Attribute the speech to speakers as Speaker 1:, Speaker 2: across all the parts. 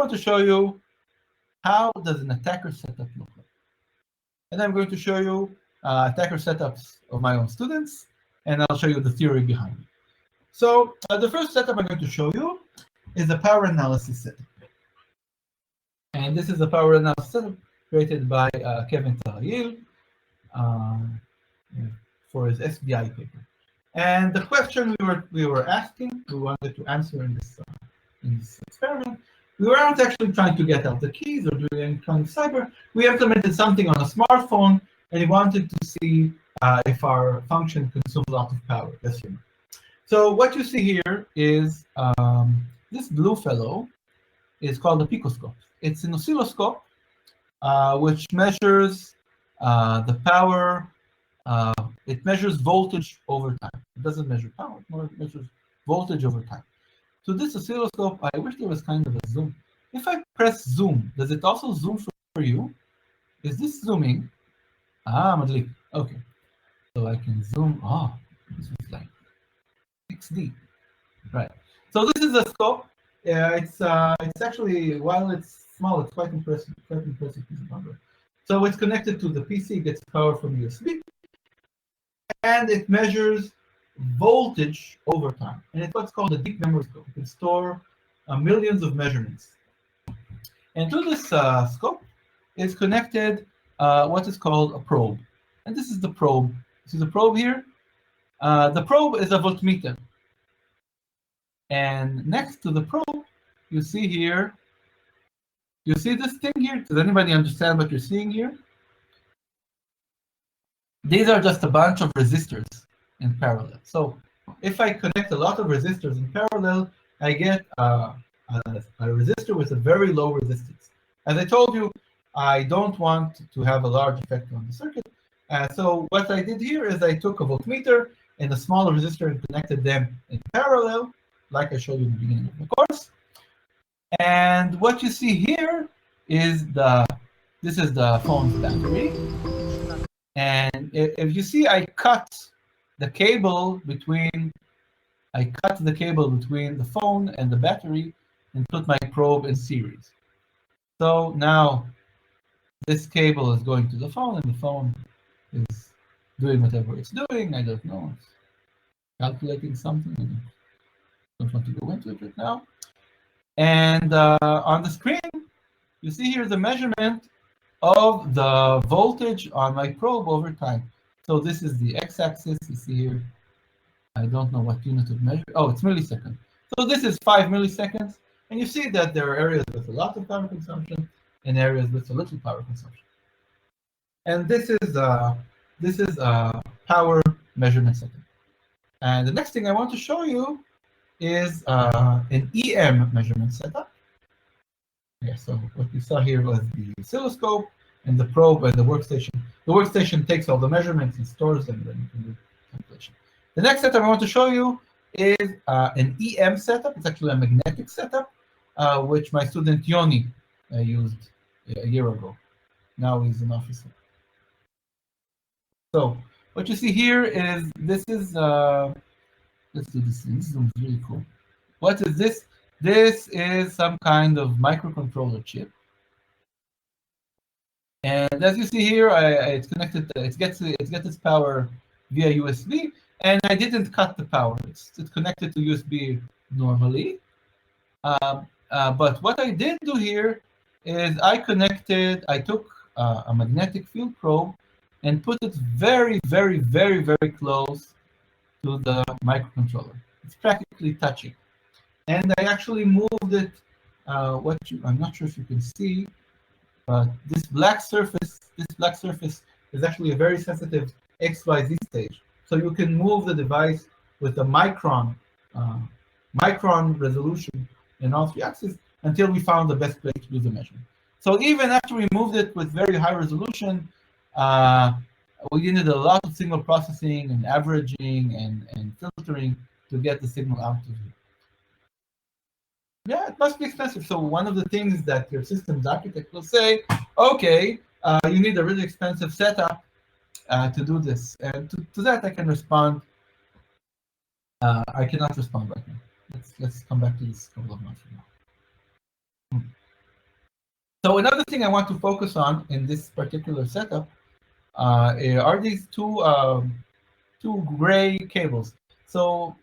Speaker 1: want to show you how does an attacker setup look like. And I'm going to show you attacker setups of my own students, and I'll show you the theory behind it. So the first setup I'm going to show you is a power analysis setup. And this is a power analysis setup created by Kevin Tarayil for his SBI paper. And the question we were asking, we wanted to answer in this experiment, we weren't actually trying to get out the keys or doing any kind of cyber. We implemented something on a smartphone, and we wanted to see if our function consumes a lot of power. Yes, you know. So what you see here is this blue fellow is called a picoscope. It's an oscilloscope which measures the power. It measures voltage over time. It doesn't measure power, it measures voltage over time. So this oscilloscope, I wish there was kind of a zoom. If I press zoom, does it also zoom for you? Is this zooming? Madlik. Okay. So I can zoom. This is like 6D. Right. So this is a scope. It's actually, while it's small, it's quite impressive. Quite impressive piece of hardware. So it's connected to the PC, gets power from USB, and it measures voltage over time. And it's what's called a deep memory scope. It can store millions of measurements. And to this scope is connected what is called a probe. And this is the probe. See the probe here? The probe is a voltmeter. And next to the probe, you see here, you see this thing here? Does anybody understand what you're seeing here? These are just a bunch of resistors in parallel. So if I connect a lot of resistors in parallel, I get a resistor with a very low resistance. As I told you, I don't want to have a large effect on the circuit. So what I did here is I took a voltmeter and a smaller resistor and connected them in parallel, like I showed you in the beginning of the course. And what you see here is this is the phone's battery. And if you see, I cut the cable between the phone and the battery and put my probe in series. So now this cable is going to the phone, and the phone is doing whatever it's doing. I don't know. It's calculating something. I don't want to go into it right now. And on the screen, you see here the measurement of the voltage on my probe over time. So this is the x-axis. You see here, I don't know what unit of measure. Oh, it's milliseconds. So this is 5 milliseconds. And you see that there are areas with a lot of power consumption and areas with a little power consumption. And this is a power measurement setting. And the next thing I want to show you is an EM measurement setup. Yeah, so what we saw here was the oscilloscope and the probe and the workstation. The workstation takes all the measurements and stores them, and then you can do calculation. The next setup I want to show you is an EM setup. It's actually a magnetic setup, which my student Yoni used a year ago. Now he's an officer. So what you see here is let's do this thing. This is really cool. What is this? This is some kind of microcontroller chip. And as you see here, it's connected. It gets its power via USB, and I didn't cut the power. It's connected to USB normally. But what I did do here is I took a magnetic field probe and put it very, very, very, very close to the microcontroller. It's practically touching. And I actually moved it. I'm not sure if you can see, but this black surface is actually a very sensitive XYZ stage. So you can move the device with a micron resolution in all three axes until we found the best place to do the measurement. So even after we moved it with very high resolution, we needed a lot of signal processing and averaging and filtering to get the signal out of here. Yeah, it must be expensive. So one of the things that your systems architect will say, okay, you need a really expensive setup to do this. And to that I can respond. I cannot respond right now. Let's come back to this a couple of months from now. So another thing I want to focus on in this particular setup are these two gray cables. So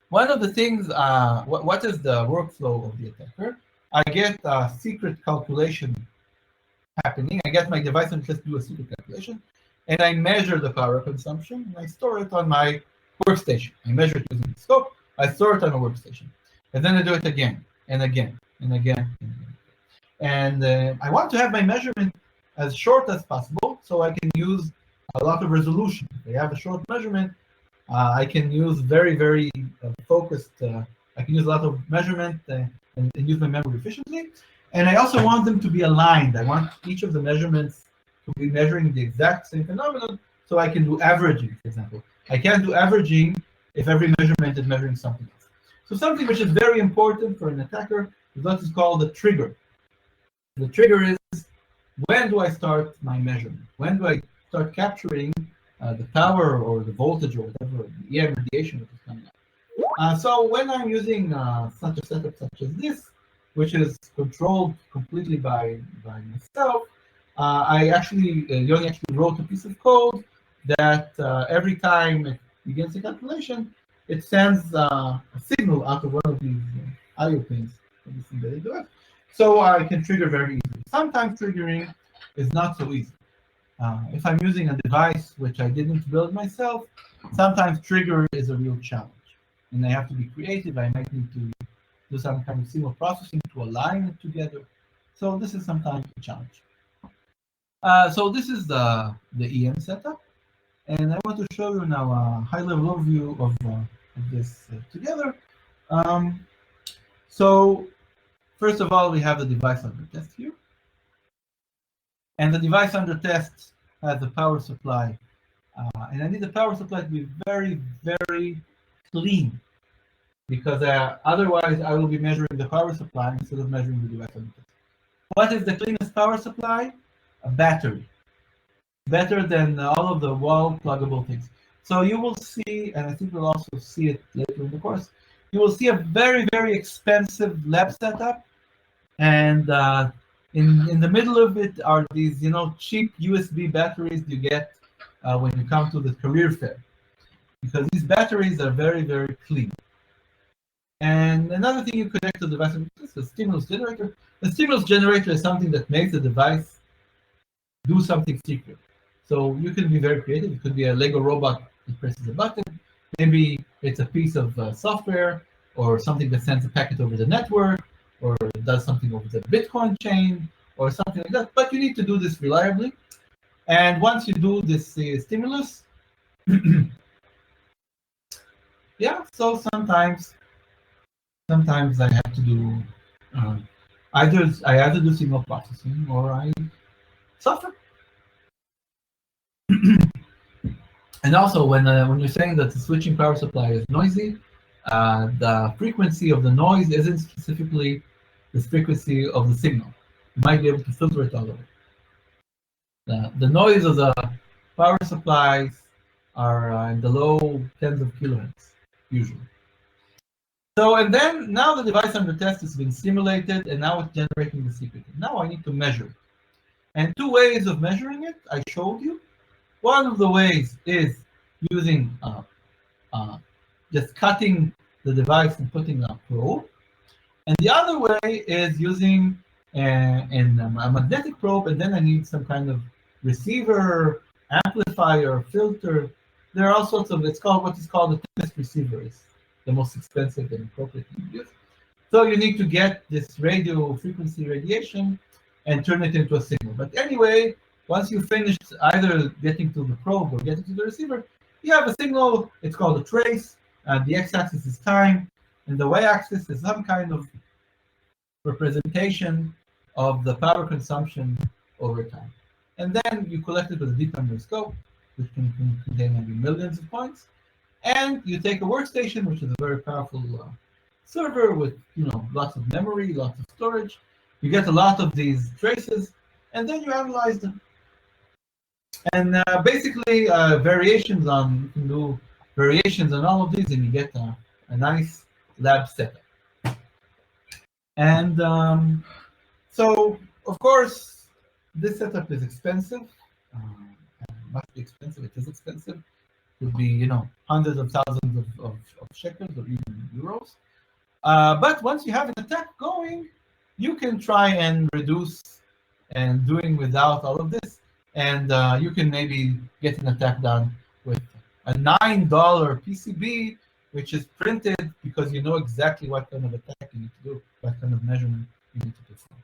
Speaker 1: one of the things, what is the workflow of the attacker? I get a secret calculation happening. I get my device and just do a secret calculation, and I measure the power consumption, and I store it on my workstation. I measure it using the scope. I store it on a workstation, and then I do it again and again and again. And I want to have my measurement as short as possible, so I can use a lot of resolution. If I have a short measurement, I can use very focused. I can use a lot of measurement and use my memory efficiently. And I also want them to be aligned. I want each of the measurements to be measuring the exact same phenomenon, so I can do averaging, for example. I can't do averaging if every measurement is measuring something else. So something which is very important for an attacker is what is called the trigger. The trigger is, when do I start my measurement? When do I start capturing the power or the voltage or whatever, the EM radiation that is coming up? So when I'm using such a setup such as this, which is controlled completely by myself, Yoni actually wrote a piece of code that every time it begins the calculation, it sends a signal out of one of these IO pins of this embedded device. So I can trigger very easily. Sometimes triggering is not so easy. If I'm using a device which I didn't build myself, sometimes trigger is a real challenge. And I have to be creative. I might need to do some kind of signal processing to align it together. So this is sometimes a challenge. So this is the EM setup. And I want to show you now a high-level overview of this together. So first of all, we have the device under test here. And the device under test has a power supply. And I need the power supply to be very clean, because otherwise I will be measuring the power supply instead of measuring the device under test. What is the cleanest power supply? A battery. Better than all of the wall pluggable things. So you will see, and I think we'll also see it later in the course, you will see a very expensive lab setup, and in the middle of it are these cheap USB batteries you get when you come to the career fair, because these batteries are very clean. And another thing you connect to the device is the stimulus generator. The stimulus generator is something that makes the device do something secret. So you can be very creative. It could be a Lego robot that presses a button. Maybe it's a piece of software, or something that sends a packet over the network, or does something over the Bitcoin chain, or something like that. But you need to do this reliably. And once you do this stimulus, yeah, so sometimes I have to do either do signal processing or I suffer. And also, when you're saying that the switching power supply is noisy, the frequency of the noise isn't specifically the frequency of the signal. You might be able to filter it all over. The noise of the power supplies are in the low tens of kilohertz, usually. So, and then now the device under test has been simulated, and now it's generating the secret. Now I need to measure it. And two ways of measuring it I showed you. One of the ways is using just cutting the device and putting a probe. And the other way is using a magnetic probe, and then I need some kind of receiver, amplifier, filter. There are all sorts of, it's called what is called the thinnest receiver. It's the most expensive and appropriate to use. So you need to get this radio frequency radiation and turn it into a signal. But anyway, once you finish either getting to the probe or getting to the receiver, you have a signal. It's called a trace. The x-axis is time, and the y-axis is some kind of representation of the power consumption over time. And then you collect it with a deep memory scope, which can contain maybe millions of points. And you take a workstation, which is a very powerful server with lots of memory, lots of storage. You get a lot of these traces, and then you analyze them. And basically, you can do variations on all of these, and you get a nice lab setup. And so Of course, this setup is expensive. Must be expensive. It is expensive. Could be, hundreds of thousands of shekels or even euros. But once you have an attack going, you can try and reduce and doing without all of this, and you can maybe get an attack done with a $9 PCB, which is printed because you know exactly what kind of attack you need to do, what kind of measurement you need to perform.